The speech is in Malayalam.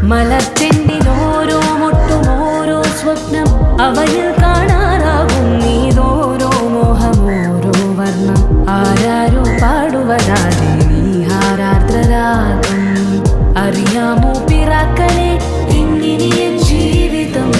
മലച്ചെണ്ടിലോരോ മുട്ടും ഓരോ സ്വപ്നം അവയിൽ കാണാറാകും നീതോരോ മോഹം ഓരോ വർണ്ണം ആരാരോ പാടുവതാതെ നീഹാരാർദ്രരാഗം അറിയാമോ പിറാക്കളെ എങ്ങിനിയ ജീവിതം